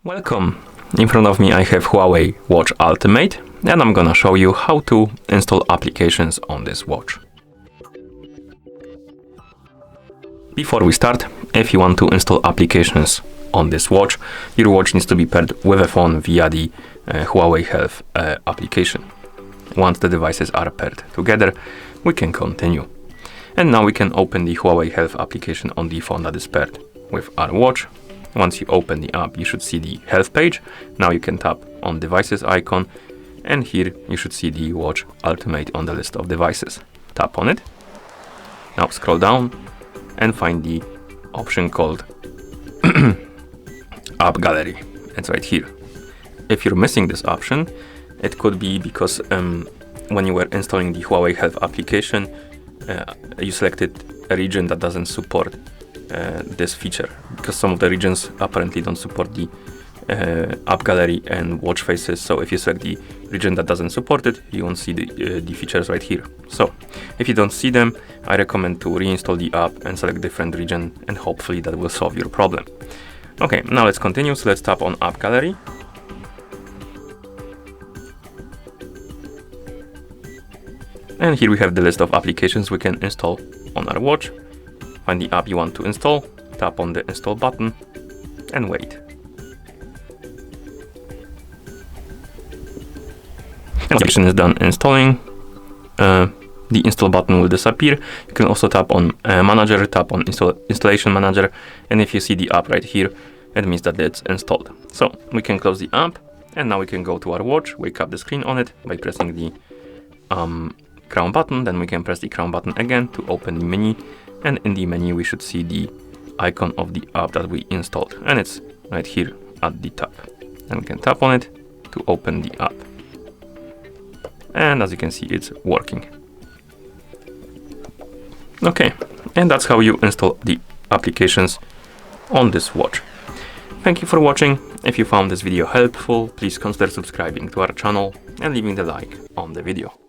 Welcome! In front of me I have Huawei Watch Ultimate and I'm gonna show you how to install applications on this watch. Before we start, if you want to install applications on this watch, your watch needs to be paired with a phone via the Huawei Health application. Once the devices are paired together, we can continue. And now we can open the Huawei Health application on the phone that is paired with our watch. Once you open the app, you should see the health page. Now you can tap on devices icon, and here you should see the Watch Ultimate on the list of devices. Tap on it. Now scroll down and find the option called App Gallery. It's right here. If you're missing this option, it could be because when you were installing the Huawei Health application, you selected a region that doesn't support this feature, because some of the regions apparently don't support the app gallery and watch faces. So if you select the region that doesn't support it, you won't see the features right here. So if you don't see them, I recommend to reinstall the app and select different region, and hopefully that will solve your problem. Okay, now let's continue. So let's tap on app gallery. And here we have the list of applications we can install on our watch. Find the app you want to install, tap on the install button, and wait. When the application is done installing, the install button will disappear. You can also tap on Manager, tap on Installation Manager, and if you see the app right here, it means that it's installed. So we can close the app, and now we can go to our watch, wake up the screen on it by pressing the crown button. Then we can press the crown button again to open the menu. And in the menu, we should see the icon of the app that we installed. And it's right here at the top. And we can tap on it to open the app. And as you can see, it's working. Okay, and that's how you install the applications on this watch. Thank you for watching. If you found this video helpful, please consider subscribing to our channel and leaving the like on the video.